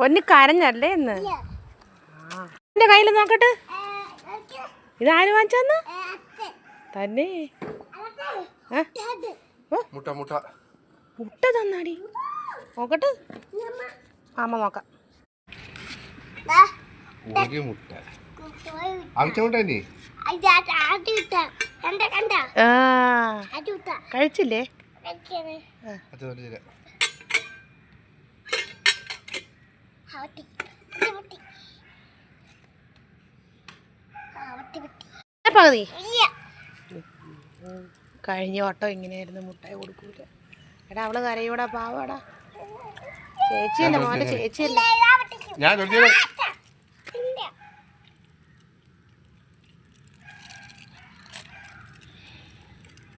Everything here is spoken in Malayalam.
പൊന്നു കരഞ്ഞല്ലേ ഇന്ന്? എന്റെ കയ്യിൽ നോക്കട്ടെ, ഇതാര് വാങ്ങിച്ചെന്ന് തന്നെ? മുട്ട തന്നാടി, നോക്കട്ടെ. അമ്മ നോക്കാം. കഴിച്ചില്ലേ? പകുതി കഴിഞ്ഞ വട്ടം ഇങ്ങനെയായിരുന്നു, മുട്ടായി കൊടുക്കൂല. എടാ അവള് കരയൂടാ, പാവാടാ. ചേച്ചിയല്ല മോന്റെ ചേച്ചിയല്ല.